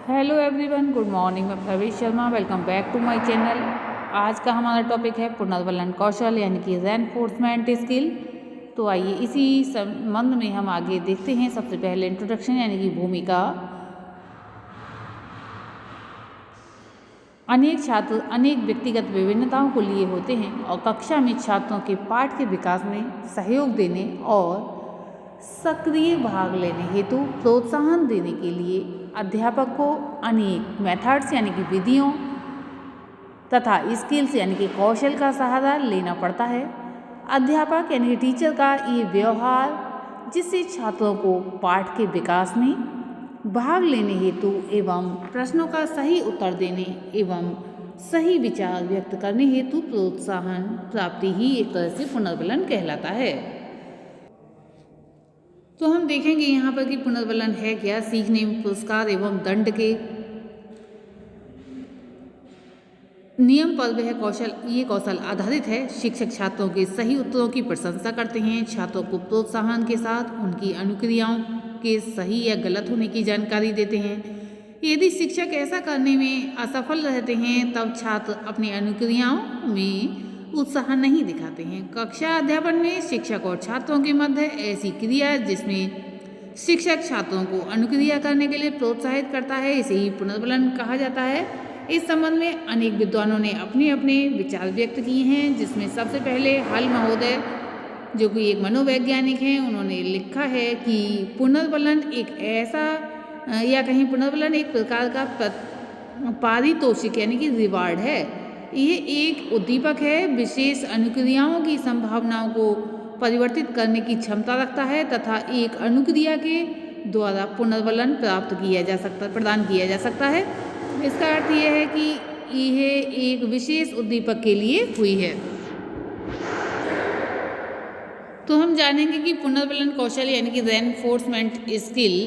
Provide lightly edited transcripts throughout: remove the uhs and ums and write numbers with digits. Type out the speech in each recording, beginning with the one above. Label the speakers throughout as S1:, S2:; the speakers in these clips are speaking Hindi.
S1: Hello everyone, good morning. मैं Pravesh Sharma, welcome back to my channel. आज का हमारा टॉपिक है पुनर्वलन कौशल यानी कि रेनफोर्समेंट स्किल। तो आइए इसी संबंध में हम आगे देखते हैं। सबसे पहले इंट्रोडक्शन यानी कि भूमिका। अनेक छात्र अनेक व्यक्तिगत विभिन्नताओं को लिए होते हैं और कक्षा में छात्रों के पाठ के विकास में सहयोग देने और सक्रिय भाग लेने हेतु प्रोत्साहन देने के लिए अध्यापक को अनेक मेथड्स यानी कि विधियों तथा स्किल्स यानी कि कौशल का सहारा लेना पड़ता है। अध्यापक यानी कि टीचर का ये व्यवहार जिससे छात्रों को पाठ के विकास में भाग लेने हेतु एवं प्रश्नों का सही उत्तर देने एवं सही विचार व्यक्त करने हेतु प्रोत्साहन प्राप्ति ही एक तरह से पुनर्वलन कहलाता है। तो हम देखेंगे यहाँ पर कि पुनर्वलन है क्या। सीखने में पुरस्कार एवं दंड के नियम पर वह कौशल आधारित है। शिक्षक छात्रों के सही उत्तरों की प्रशंसा करते हैं, छात्रों को प्रोत्साहन के साथ उनकी अनुक्रियाओं के सही या गलत होने की जानकारी देते हैं। यदि शिक्षक ऐसा करने में असफल रहते हैं तब छात्र अपनी अनुक्रियाओं में उत्साह नहीं दिखाते हैं। कक्षा अध्यापन में शिक्षक और छात्रों के मध्य ऐसी क्रिया जिसमें शिक्षक छात्रों को अनुक्रिया करने के लिए प्रोत्साहित करता है, इसे ही पुनर्वलन कहा जाता है। इस संबंध में अनेक विद्वानों ने अपने अपने विचार व्यक्त किए हैं, जिसमें सबसे पहले हल महोदय जो कि एक मनोवैज्ञानिक हैं, उन्होंने लिखा है कि पुनर्वलन एक ऐसा या कहीं पुनर्वलन एक प्रकार का पारितोषिक यानी कि रिवार्ड है। ये एक उद्दीपक है, विशेष अनुक्रियाओं की संभावनाओं को परिवर्तित करने की क्षमता रखता है तथा एक अनुक्रिया के द्वारा पुनर्वलन प्रदान किया जा सकता है। इसका अर्थ यह है कि यह एक विशेष उद्दीपक के लिए हुई है। तो हम जानेंगे कि पुनर्वलन कौशल यानी कि रेनफोर्समेंट स्किल।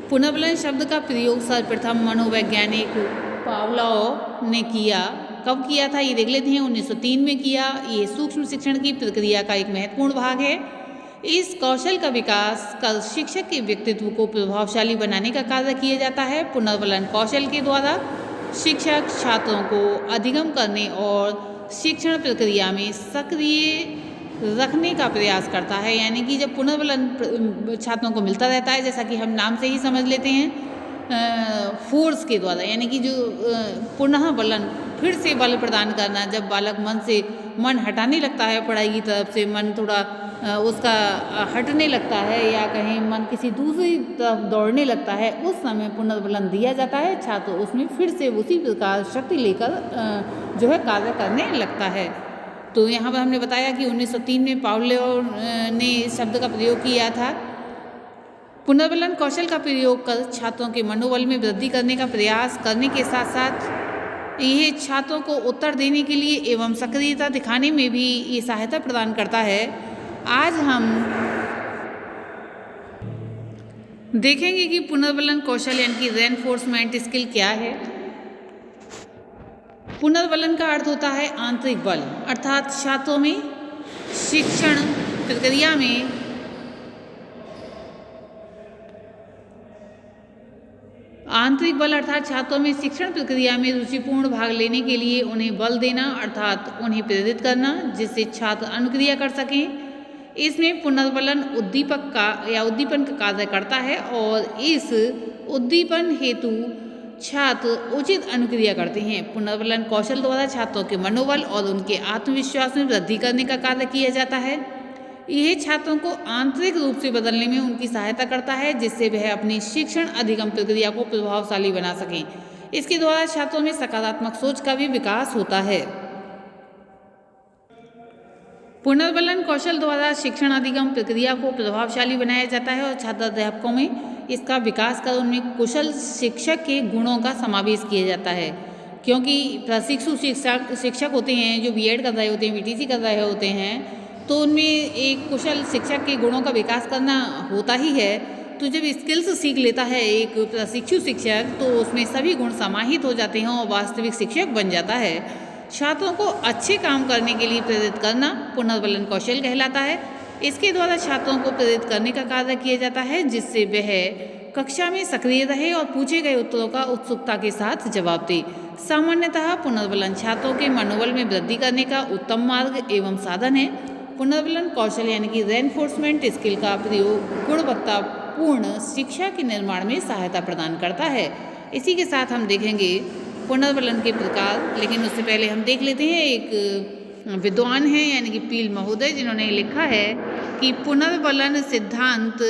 S1: पुनर्वलन शब्द का प्रयोग सर्वप्रथम मनोवैज्ञानिक पावलोव ने किया। कब किया था ये देख लेते हैं। 1903 में किया। ये सूक्ष्म शिक्षण की प्रक्रिया का एक महत्वपूर्ण भाग है। इस कौशल का विकास कर शिक्षक के व्यक्तित्व को प्रभावशाली बनाने का कार्य किया जाता है। पुनर्वलन कौशल के द्वारा शिक्षक छात्रों को अधिगम करने और शिक्षण प्रक्रिया में सक्रिय रखने का प्रयास करता है। यानी कि जब पुनर्वलन छात्रों को मिलता रहता है, जैसा कि हम नाम से ही समझ लेते हैं, फोर्स के द्वारा यानी कि जो पुनः वलन फिर से बल प्रदान करना। जब बालक मन हटाने लगता है पढ़ाई की तरफ से, मन थोड़ा उसका हटने लगता है या कहीं मन किसी दूसरी तरफ दौड़ने लगता है, उस समय पुनर्वलन दिया जाता है। छात्र उसमें फिर से उसी प्रकार शक्ति लेकर जो है कार्य करने लगता है। तो यहाँ पर हमने बताया कि 1903 में पावलोव ने इस शब्द का प्रयोग किया था। पुनर्वलन कौशल का प्रयोग कर छात्रों के मनोबल में वृद्धि करने का प्रयास करने के साथ साथ यह छात्रों को उत्तर देने के लिए एवं सक्रियता दिखाने में भी ये सहायता प्रदान करता है। आज हम देखेंगे कि पुनर्वलन कौशल यानी कि रेनफोर्समेंट स्किल क्या है। पुनर्वलन का अर्थ होता है आंतरिक बल, अर्थात छात्रों में शिक्षण प्रक्रिया में आंतरिक बल अर्थात छात्रों में शिक्षण प्रक्रिया में रुचिपूर्ण भाग लेने के लिए उन्हें बल देना अर्थात उन्हें प्रेरित करना, जिससे छात्र अनुक्रिया कर सकें। इसमें पुनर्वलन उद्दीपन का कार्य करता है और इस उद्दीपन हेतु छात्र उचित अनुक्रिया करते हैं। पुनर्वलन कौशल द्वारा छात्रों के मनोबल और उनके आत्मविश्वास में वृद्धि करने का कार्य किया जाता है। यह छात्रों को आंतरिक रूप से बदलने में उनकी सहायता करता है, जिससे वह अपनी शिक्षण अधिगम प्रक्रिया को प्रभावशाली बना सकें। इसके द्वारा छात्रों में सकारात्मक सोच का भी विकास होता है। पुनर्वलन कौशल द्वारा शिक्षण अधिगम प्रक्रिया को प्रभावशाली बनाया जाता है और छात्र अध्यापकों में इसका विकास कर उनमें कुशल शिक्षक के गुणों का समावेश किया जाता है। क्योंकि प्रशिक्षु शिक्षक होते हैं जो बीएड कर रहे होते हैं, बीटीसी कर रहे होते हैं, तो उनमें एक कुशल शिक्षक के गुणों का विकास करना होता ही है। तो जब स्किल्स सीख लेता है एक प्रशिक्षु शिक्षक, तो उसमें सभी गुण समाहित हो जाते हैं और वास्तविक शिक्षक बन जाता है। छात्रों को अच्छे काम करने के लिए प्रेरित करना पुनर्वलन कौशल कहलाता है। इसके द्वारा छात्रों को प्रेरित करने का कार्य किया जाता है, जिससे वह कक्षा में सक्रिय रहे और पूछे गए उत्तरों का उत्सुकता के साथ जवाब दे। सामान्यतः पुनर्बलन छात्रों के मनोबल में वृद्धि करने का उत्तम मार्ग एवं साधन है। पुनर्बलन कौशल यानी कि रेनफोर्समेंट स्किल का प्रयोग गुणवत्तापूर्ण शिक्षा के निर्माण में सहायता प्रदान करता है। इसी के साथ हम देखेंगे पुनर्बलन के प्रकार, लेकिन उससे पहले हम देख लेते हैं एक विद्वान हैं यानी कि पील महोदय, जिन्होंने लिखा है कि पुनर्बलन सिद्धांत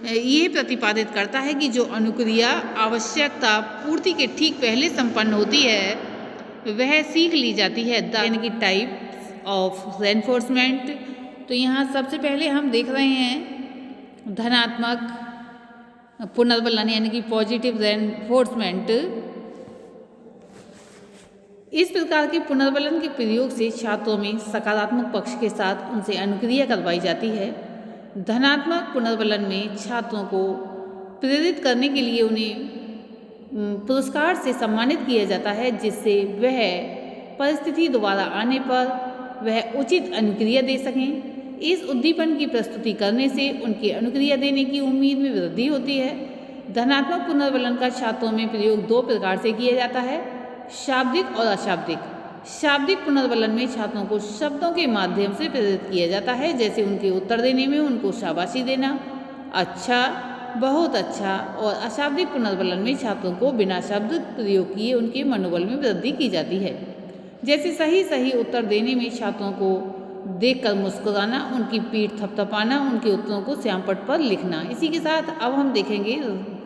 S1: ये प्रतिपादित करता है कि जो अनुक्रिया आवश्यकता पूर्ति के ठीक पहले संपन्न होती है वह सीख ली जाती है, यानी कि टाइप्स ऑफ रेनफोर्समेंट। तो यहाँ सबसे पहले हम देख रहे हैं धनात्मक पुनर्बलन यानी कि पॉजिटिव रेनफोर्समेंट। इस प्रकार के पुनर्बलन के प्रयोग से छात्रों में सकारात्मक पक्ष के साथ उनसे अनुक्रिया करवाई जाती है। धनात्मक पुनर्बलन में छात्रों को प्रेरित करने के लिए उन्हें पुरस्कार से सम्मानित किया जाता है, जिससे वह परिस्थिति दोबारा आने पर वह उचित अनुक्रिया दे सकें। इस उद्दीपन की प्रस्तुति करने से उनकी अनुक्रिया देने की उम्मीद में वृद्धि होती है। धनात्मक पुनर्बलन का छात्रों में प्रयोग दो प्रकार से किया जाता है, शाब्दिक और अशाब्दिक। शाब्दिक पुनर्बलन में छात्रों को शब्दों के माध्यम से प्रेरित किया जाता है, जैसे उनके उत्तर देने में उनको शाबाशी देना, अच्छा, बहुत अच्छा। और अशाब्दिक पुनर्बलन में छात्रों को बिना शब्द प्रयोग किए उनके मनोबल में वृद्धि की जाती है, जैसे सही उत्तर देने में छात्रों को देखकर मुस्कुराना, उनकी पीठ थपथपाना, उनके उत्तरों को श्यामपट्ट पर लिखना। इसी के साथ अब हम देखेंगे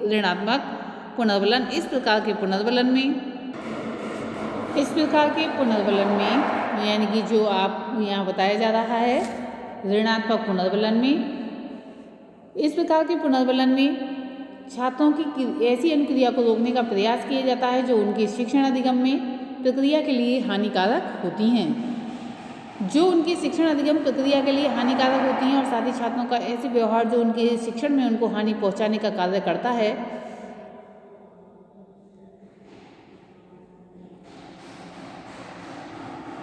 S1: ऋणात्मक पुनर्बलन। इस प्रकार के पुनर्बलन में यानी कि जो आप यहाँ बताया जा रहा है ऋणात्मक पुनर्बलन में, इस प्रकार के पुनर्बलन में छात्रों की ऐसी अनुक्रिया को रोकने का प्रयास किया जाता है जो उनके शिक्षण अधिगम में प्रक्रिया के लिए हानिकारक होती हैं, जो उनके शिक्षण अधिगम प्रक्रिया के लिए हानिकारक होती हैं, और साथ ही छात्रों का ऐसे व्यवहार जो उनके शिक्षण में उनको हानि पहुँचाने का कार्य करता है।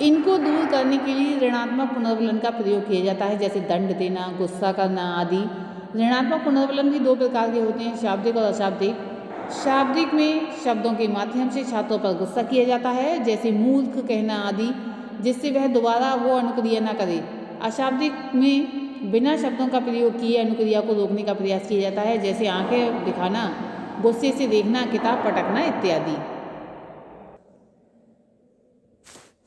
S1: इनको दूर करने के लिए ऋणात्मक पुनर्बलन का प्रयोग किया जाता है, जैसे दंड देना, गुस्सा करना आदि। ऋणात्मक पुनर्बलन भी दो प्रकार के होते हैं, शाब्दिक और अशाब्दिक। शाब्दिक में शब्दों के माध्यम से छात्रों पर गुस्सा किया जाता है, जैसे मूर्ख कहना आदि, जिससे वह दोबारा वो अनुक्रिया न करे। अशाब्दिक में बिना शब्दों का प्रयोग किए अनुक्रिया को रोकने का प्रयास किया जाता है, जैसे आंखें दिखाना, गुस्से से देखना, किताब पटकना इत्यादि।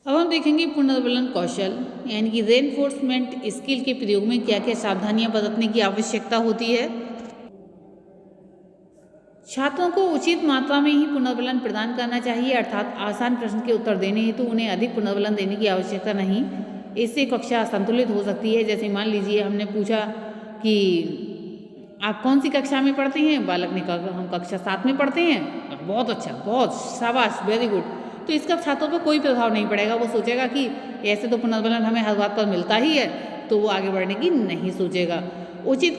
S1: अब हम देखेंगे पुनर्बलन कौशल यानी कि रेनफोर्समेंट स्किल के प्रयोग में क्या क्या सावधानियां बरतने की आवश्यकता होती है। छात्रों को उचित मात्रा में ही पुनर्बलन प्रदान करना चाहिए, अर्थात आसान प्रश्न के उत्तर देने हेतु उन्हें अधिक पुनर्बलन देने की आवश्यकता नहीं। इससे कक्षा असंतुलित हो सकती है। जैसे मान लीजिए हमने पूछा कि आप कौन सी कक्षा में पढ़ते हैं, बालक ने कहा हम कक्षा 7 में पढ़ते हैं। बहुत अच्छा, बहुत शाबाश, वेरी गुड। तो इसका छात्रों पर कोई प्रभाव नहीं पड़ेगा। वो सोचेगा कि ऐसे तो पुनर्बलन हमें हर बात पर मिलता ही है, तो वो आगे बढ़ने की नहीं सोचेगा। उचित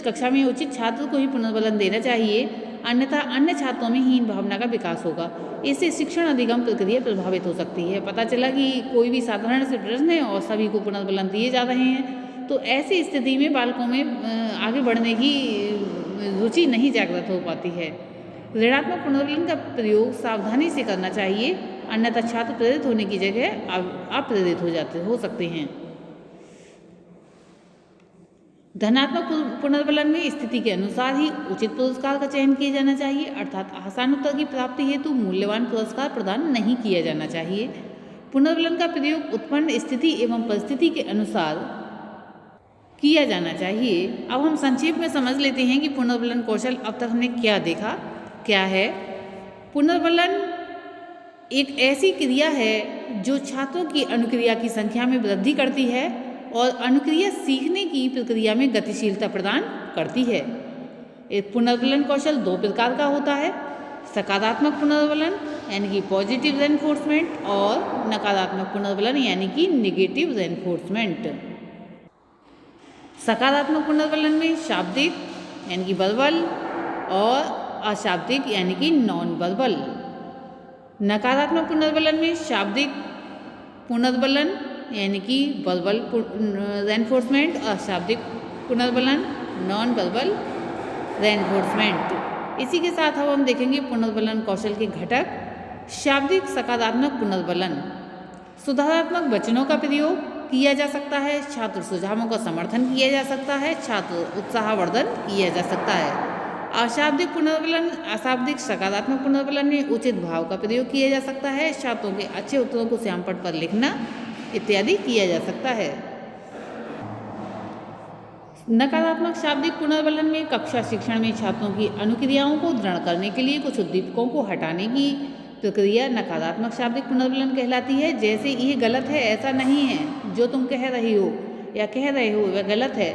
S1: कक्षा में उचित छात्र को ही पुनर्बलन देना चाहिए, अन्यथा अन्य छात्रों में हीन भावना का विकास होगा। इससे शिक्षण अधिगम प्रक्रिया प्रभावित हो सकती है। पता चला कि कोई भी साधारण से प्रश्न है और सभी को पुनर्बलन दिए जा रहे हैं, तो ऐसी स्थिति में बालकों में आगे बढ़ने की रुचि नहीं जागृत हो पाती है। ऋणात्मक पुनर्बलन का प्रयोग सावधानी से करना चाहिए, अन्यथा छात्र प्रेरित होने की जगह अप्रेरित हो सकते हैं। धनात्मक पुनर्बलन में स्थिति के अनुसार ही उचित पुरस्कार का चयन किया जाना चाहिए, अर्थात आसान उत्तर की प्राप्ति हेतु मूल्यवान पुरस्कार प्रदान नहीं किया जाना चाहिए। पुनर्बलन का प्रयोग उत्पन्न स्थिति एवं परिस्थिति के अनुसार किया जाना चाहिए। अब हम संक्षेप में समझ लेते हैं कि पुनर्बलन कौशल अब तक हमने क्या देखा, क्या है। पुनर्बलन एक ऐसी क्रिया है जो छात्रों की अनुक्रिया की संख्या में वृद्धि करती है और अनुक्रिया सीखने की प्रक्रिया में गतिशीलता प्रदान करती है। एक पुनर्बलन कौशल दो प्रकार का होता है, सकारात्मक पुनर्बलन यानी कि पॉजिटिव रेनफोर्समेंट और नकारात्मक पुनर्बलन यानी कि नेगेटिव रेनफोर्समेंट। सकारात्मक पुनर्बलन में शाब्दिक यानी कि वर्बल और अशाब्दिक यानी कि नॉन वर्बल। नकारात्मक पुनर्बलन में शाब्दिक पुनर्बलन यानी कि वर्बल रेनफोर्समेंट और अशाब्दिक पुनर्बलन नॉन वर्बल रेनफोर्समेंट। इसी के साथ अब हम देखेंगे पुनर्बलन कौशल के घटक। शाब्दिक सकारात्मक पुनर्बलन, सुधारात्मक वचनों का प्रयोग किया जा सकता है, छात्र सुझावों का समर्थन किया जा सकता है, छात्र उत्साहवर्धन किया जा सकता है। अशाब्दिक पुनर्बलन, अशाब्दिक सकारात्मक पुनर्बलन में उचित भाव का प्रयोग किया जा सकता है, छात्रों के अच्छे उत्तरों को श्यामपट्ट पर लिखना इत्यादि किया जा सकता है। नकारात्मक शाब्दिक पुनर्बलन में कक्षा शिक्षण में छात्रों की अनुक्रियाओं को दृढ़ करने के लिए कुछ उद्दीपकों को हटाने की प्रक्रिया नकारात्मक शाब्दिक पुनर्बलन कहलाती है। जैसे ये गलत है, ऐसा नहीं है, जो तुम कह रही हो या कह रहे हो वह गलत है।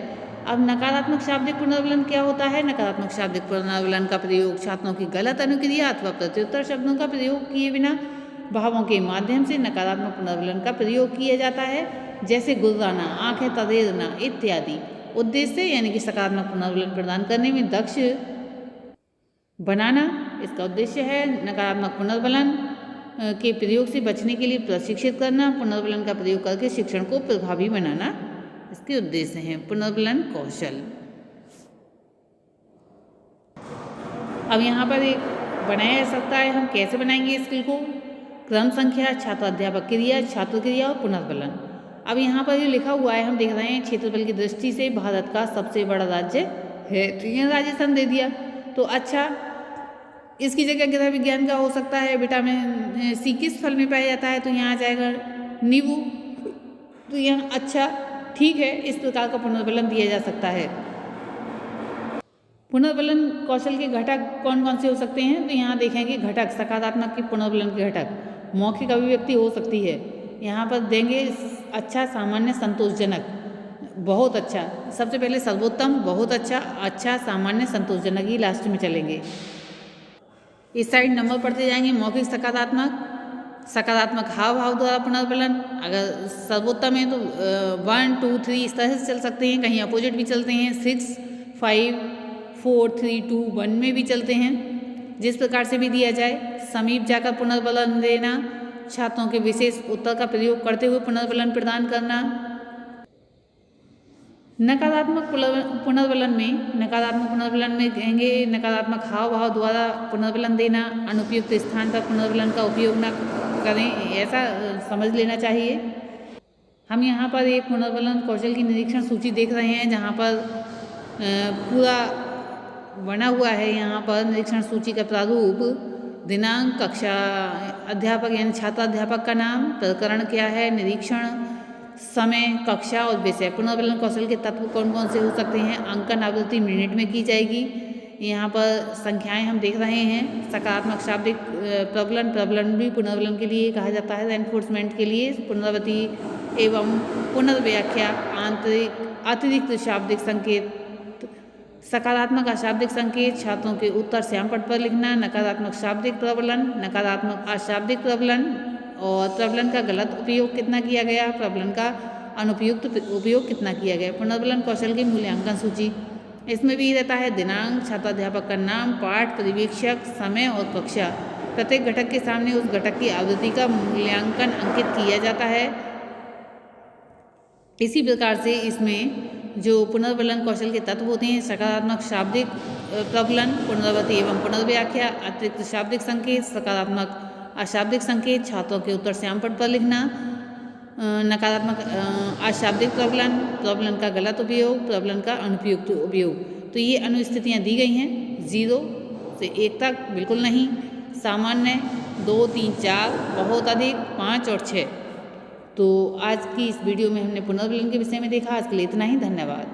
S1: अब नकारात्मक शाब्दिक पुनर्बलन क्या होता है? नकारात्मक शाब्दिक पुनर्बलन का प्रयोग छात्रों की गलत अनुक्रिया अथवा प्रत्युत्तर शब्दों का प्रयोग किए बिना भावों के माध्यम से नकारात्मक पुनर्बलन का प्रयोग किया जाता है, जैसे गुर्राना, आंखें तदेरना इत्यादि। उद्देश्य यानी कि सकारात्मक पुनर्बलन प्रदान करने में दक्ष बनाना इसका उद्देश्य है। नकारात्मक पुनर्बलन के प्रयोग से बचने के लिए प्रशिक्षित करना, पुनर्बलन का प्रयोग करके शिक्षण को प्रभावी बनाना इसके उद्देश्य हैं। पुनर्बलन कौशल। अब यहाँ पर एक बनाया जा सकता है, हम कैसे बनाएंगे स्किल को? क्रम संख्या, छात्र अध्यापक क्रिया, छात्र क्रिया और पुनर्बलन। अब यहाँ पर जो लिखा हुआ है हम देख रहे हैं, क्षेत्रफल की दृष्टि से भारत का सबसे बड़ा राज्य है, तो यह राजस्थान दे दिया। तो अच्छा, इसकी जगह गृह विज्ञान का हो सकता है, विटामिन सी किस फल में पाया जाता है, तो यहाँ आ जाएगा नींबू। तो यहाँ अच्छा ठीक है, इस प्रकार का पुनर्बलन दिया जा सकता है। पुनर्बलन कौशल के घटक कौन कौन से हो सकते हैं? तो यहाँ देखेंगे घटक सकारात्मक के पुनर्बलन के घटक। मौखिक अभिव्यक्ति हो सकती है, यहाँ पर देंगे अच्छा, सामान्य, संतोषजनक, बहुत अच्छा। सबसे पहले सर्वोत्तम, बहुत अच्छा, अच्छा, सामान्य, संतोषजनक ही लास्ट में चलेंगे। इस साइड नंबर पढ़ते जाएंगे। मौखिक सकारात्मक, सकारात्मक हाव भाव द्वारा पुनर्बलन। अगर सर्वोत्तम है तो 1 2 3 इस तरह से चल सकते हैं, कहीं अपोजिट भी चलते हैं, 6 5 4 3 2 1 में भी चलते हैं, जिस प्रकार से भी दिया जाए। समीप जाकर पुनर्बलन देना, छात्रों के विशेष उत्तर का प्रयोग करते हुए पुनर्बलन प्रदान करना। नकारात्मक पुनर्बलन में कहेंगे नकारात्मक हाव भाव द्वारा पुनर्बलन देना, अनुपयुक्त स्थान पर पुनर्बलन का उपयोग न करें, ऐसा समझ लेना चाहिए। हम यहाँ पर एक पुनर्बलन कौशल की निरीक्षण सूची देख रहे हैं, जहाँ पर पूरा बना हुआ है। यहाँ पर निरीक्षण सूची का प्रारूप, दिनांक, कक्षा अध्यापक यानी छात्र अध्यापक का नाम, प्रकरण क्या है, निरीक्षण, समय, कक्षा और विषय। पुनर्बलन कौशल के तत्व कौन कौन से हो सकते हैं? अंकन आवृत्ति मिनट में की जाएगी। यहाँ पर संख्याएं हम देख रहे हैं। सकारात्मक शाब्दिक प्रबलन भी पुनर्बलन के लिए कहा जाता है, रेनफोर्समेंट के लिए। पुनरावृत्ति एवं पुनर्व्याख्या, अतिरिक्त शाब्दिक संकेत, सकारात्मक अशाब्दिक संकेत, छात्रों के उत्तर श्यामपट्ट पर लिखना, नकारात्मक शाब्दिक प्रबलन, नकारात्मक अशाब्दिक प्रबलन और प्रबलन का गलत उपयोग कितना किया गया, प्रबलन का अनुपयुक्त उपयोग कितना किया गया। पुनर्बलन कौशल की मूल्यांकन सूची, इसमें भी रहता है दिनांक, छात्राध्यापक का नाम, पाठ, पर्यवेक्षक, समय और कक्षा। प्रत्येक घटक के सामने उस घटक की आवृत्ति का मूल्यांकन अंकित किया जाता है। इसी प्रकार से इसमें जो पुनर्बलन कौशल के तत्व होते हैं, सकारात्मक शाब्दिक प्रबलन, पुनरावृत्ति एवं पुनर्व्याख्या, अतिरिक्त शाब्दिक संकेत, सकारात्मक अशाब्दिक संकेत, छात्रों के उत्तर श्यामपट्ट पर लिखना, नकारात्मक अशाब्दिक प्रबलन, प्रबलन का गलत उपयोग, प्रबलन का अनुपयुक्त उपयोग। तो ये अनुस्थितियाँ दी गई हैं 0 से 1 तक, बिल्कुल नहीं, सामान्य, 2 3 4, बहुत अधिक, 5 और 6। तो आज की इस वीडियो में हमने पुनर्बलन के विषय में देखा। आज के लिए इतना ही, धन्यवाद।